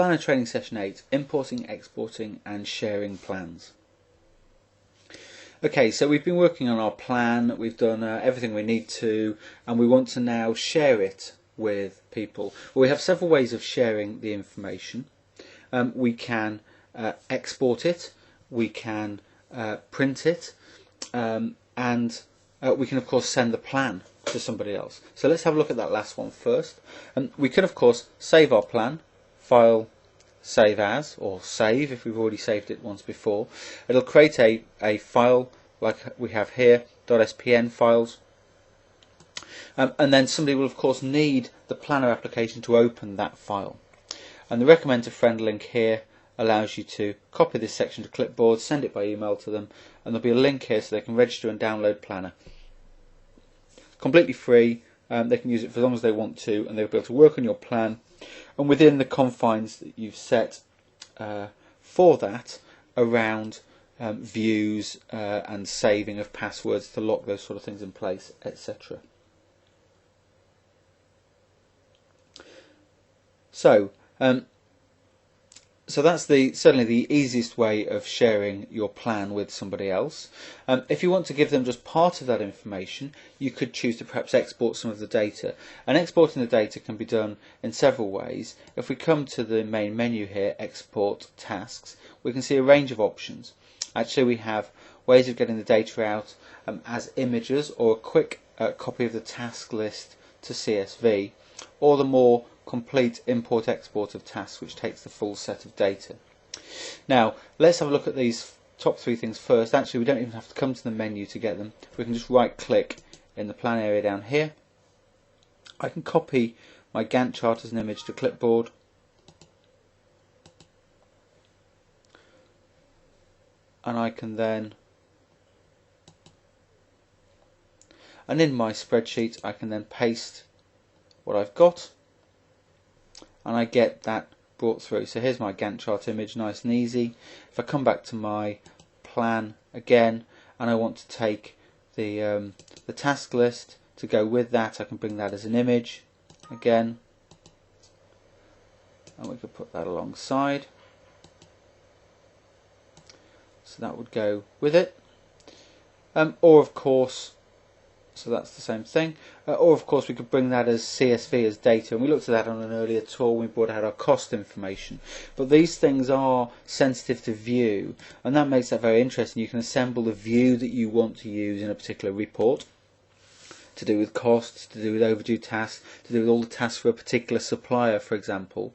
Planner Training Session 8, Importing, Exporting and Sharing Plans. Okay, so we've been working on our plan, we've done everything we need to, and we want to now share it with people. Well, we have several ways of sharing the information. We can export it, we can print it, and we can of course send the plan to somebody else. So let's have a look at that last one first. We can of course save our plan, File, Save As, or Save if we've already saved it once before. It'll create a file like we have here, .spn files, and then somebody will of course need the planner application to open that file. And the recommend to friend link here allows you to copy this section to clipboard, send it by email to them, and there'll be a link here so they can register and download Planner. Completely free, they can use it for as long as they want to, and they'll be able to work on your plan and within the confines that you've set for that around views and saving of passwords to lock those sort of things in place, etc. So that's certainly the easiest way of sharing your plan with somebody else. If you want to give them just part of that information, you could choose to perhaps export some of the data. And exporting the data can be done in several ways. If we come to the main menu here, Export Tasks, we can see a range of options. Actually, we have ways of getting the data out as images, or a quick copy of the task list to CSV, or the more complete import-export of tasks, which takes the full set of data. Now let's have a look at these top three things first. Actually, we don't even have to come to the menu to get them. We can just right click in the plan area down here. I can copy my Gantt chart as an image to clipboard, and I can then, and in my spreadsheet I can then paste what I've got, and I get that brought through. So here's my Gantt chart image, nice and easy. If I come back to my plan again and I want to take the task list to go with that, I can bring that as an image again, and we could put that alongside. So that would go with it. Or of course, so that's the same thing. Or of course we could bring that as CSV, as data, and we looked at that on an earlier tour when we brought out our cost information. But these things are sensitive to view, and that makes that very interesting. You can assemble the view that you want to use in a particular report, to do with costs, to do with overdue tasks, to do with all the tasks for a particular supplier, for example,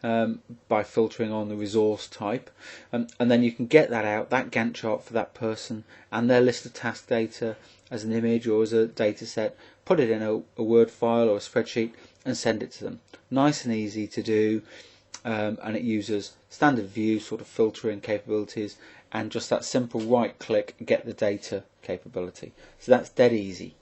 by filtering on the resource type. And then you can get that out, that Gantt chart for that person, and their list of task data as an image or as a data set, put it in a Word file or a spreadsheet and send it to them. Nice and easy to do, and it uses standard view sort of filtering capabilities and just that simple right click, get the data capability. So that's dead easy.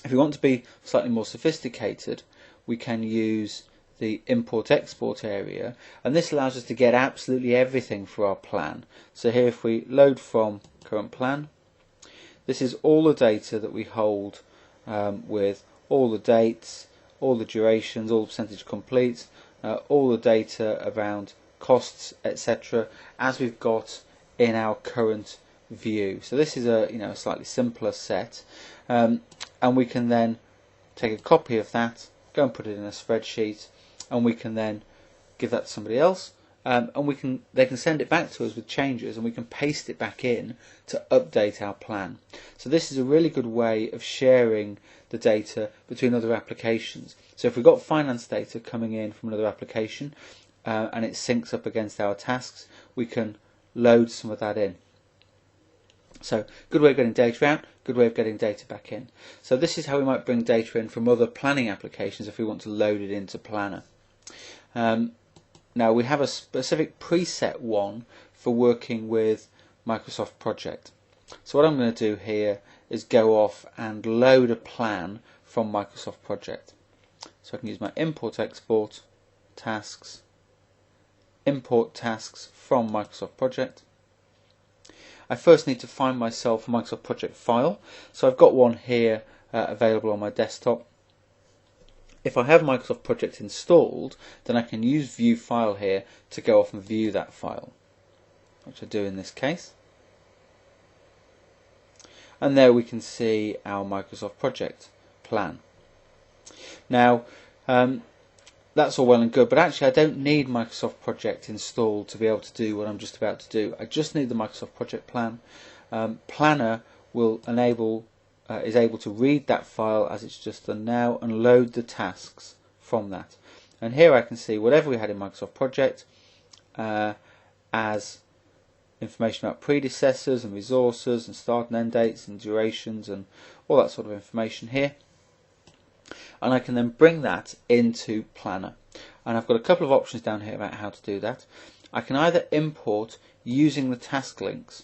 If we want to be slightly more sophisticated, we can use the import-export area, and this allows us to get absolutely everything for our plan. So here, if we load from current plan, this is all the data that we hold with all the dates, all the durations, all the percentage complete, all the data around costs, etc., as we've got in our current view. So this is a slightly simpler set, and we can then take a copy of that, go and put it in a spreadsheet, and we can then give that to somebody else, and they can send it back to us with changes, and we can paste it back in to update our plan. So this is a really good way of sharing the data between other applications. So if we've got finance data coming in from another application and it syncs up against our tasks, we can load some of that in. So good way of getting data out, good way of getting data back in. So this is how we might bring data in from other planning applications if we want to load it into Planner. Now we have a specific preset one for working with Microsoft Project. So what I'm going to do here is go off and load a plan from Microsoft Project. So I can use my import export tasks, import tasks from Microsoft Project. I first need to find myself a Microsoft Project file. So I've got one here available on my desktop. If I have Microsoft Project installed, then I can use View File here to go off and view that file, which I do in this case. And there we can see our Microsoft Project plan. Now, that's all well and good, but actually I don't need Microsoft Project installed to be able to do what I'm just about to do. I just need the Microsoft Project plan. Planner will is able to read that file as it's just done now and load the tasks from that. And here I can see whatever we had in Microsoft Project as information about predecessors and resources and start and end dates and durations and all that sort of information here. And I can then bring that into Planner. And I've got a couple of options down here about how to do that. I can either import using the task links.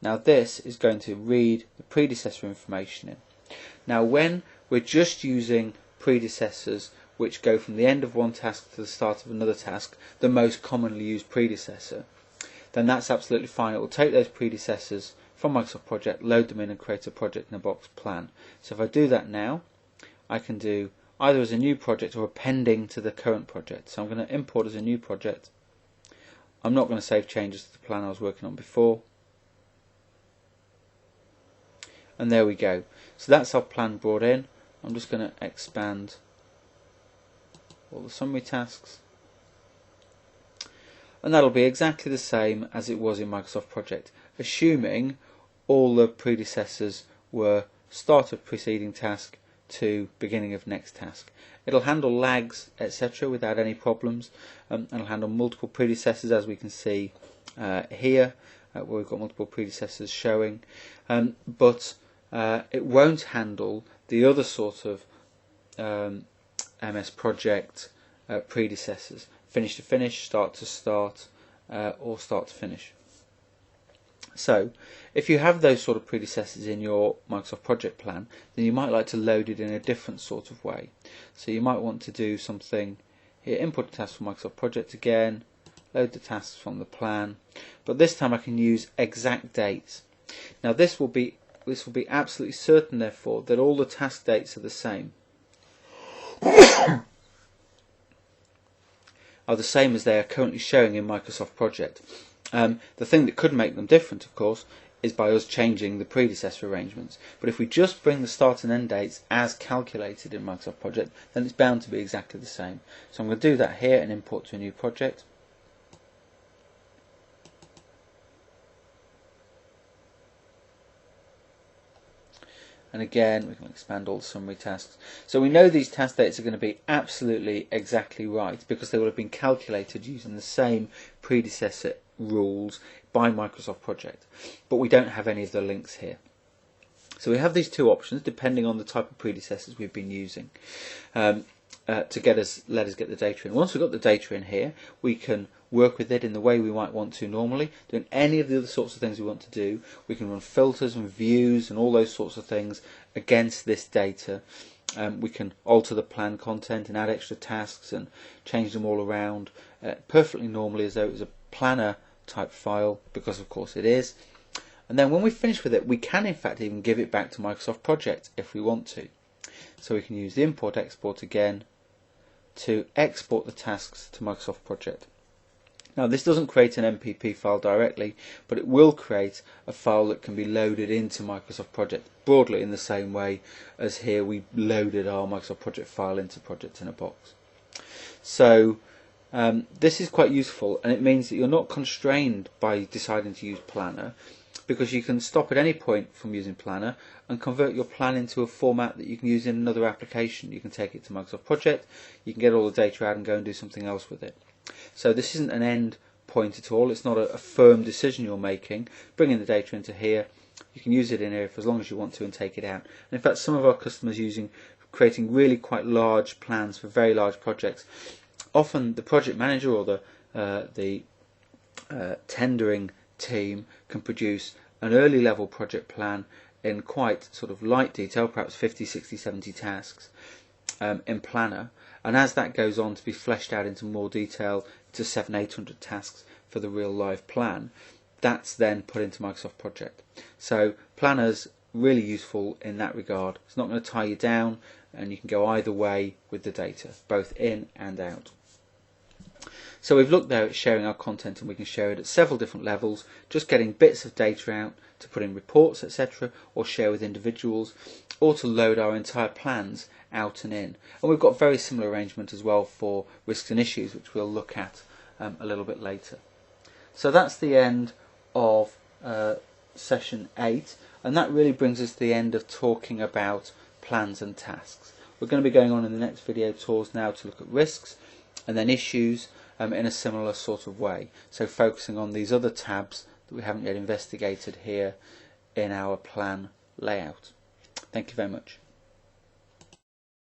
Now this is going to read the predecessor information in. Now when we're just using predecessors which go from the end of one task to the start of another task, the most commonly used predecessor, then that's absolutely fine. It will take those predecessors from Microsoft Project, load them in and create a project in a box plan. So if I do that now, I can do either as a new project or appending to the current project. So I'm going to import as a new project. I'm not going to save changes to the plan I was working on before. And there we go. So that's our plan brought in. I'm just going to expand all the summary tasks. And that'll be exactly the same as it was in Microsoft Project, assuming all the predecessors were start of preceding task to beginning of next task. It'll handle lags, etc. without any problems, and it'll handle multiple predecessors, as we can see here, where we've got multiple predecessors showing, but it won't handle the other sort of MS Project predecessors, finish to finish, start to start, or start to finish. So if you have those sort of predecessors in your Microsoft Project plan, then you might like to load it in a different sort of way. So you might want to do something here, import the task from Microsoft Project again, load the tasks from the plan, but this time I can use exact dates. Now this will be absolutely certain, therefore, that all the task dates are the same. Are the same as they are currently showing in Microsoft Project. The thing that could make them different, of course, is by us changing the predecessor arrangements. But if we just bring the start and end dates as calculated in Microsoft Project, then it's bound to be exactly the same. So I'm going to do that here and import to a new project. And again, we can expand all the summary tasks. So we know these task dates are going to be absolutely exactly right because they will have been calculated using the same predecessor rules by Microsoft Project. But we don't have any of the links here. So we have these two options depending on the type of predecessors we've been using to let us get the data in. Once we've got the data in here, we can work with it in the way we might want to normally, doing any of the other sorts of things we want to do. We can run filters and views and all those sorts of things against this data. We can alter the plan content and add extra tasks and change them all around perfectly normally as though it was a planner type file, because of course it is. And then when we finish with it, we can in fact even give it back to Microsoft Project if we want to. So we can use the import export again to export the tasks to Microsoft Project. Now this doesn't create an MPP file directly, but it will create a file that can be loaded into Microsoft Project broadly in the same way as here we loaded our Microsoft Project file into Project in a Box. So this is quite useful, and it means that you're not constrained by deciding to use Planner, because you can stop at any point from using Planner and convert your plan into a format that you can use in another application. You can take it to Microsoft Project, you can get all the data out and go and do something else with it. So this isn't an end point at all. It's not a firm decision you're making. Bringing the data into here, you can use it in here for as long as you want to and take it out. And in fact, some of our customers creating really quite large plans for very large projects. Often the project manager or the tendering team can produce an early level project plan in quite sort of light detail, perhaps 50, 60, 70 tasks in Planner. And as that goes on to be fleshed out into more detail, to 700-800 tasks for the real live plan, that's then put into Microsoft Project. So Planner's really useful in that regard. It's not going to tie you down. and you can go either way with the data, both in and out. So we've looked there at sharing our content, and we can share it at several different levels, just getting bits of data out to put in reports, etc., or share with individuals, or to load our entire plans out and in. And we've got very similar arrangement as well for risks and issues, which we'll look at a little bit later. So that's the end of session 8, and that really brings us to the end of talking about plans and tasks. We're going to be going on in the next video tours now to look at risks and then issues in a similar sort of way, so focusing on these other tabs that we haven't yet investigated here in our plan layout. Thank you very much.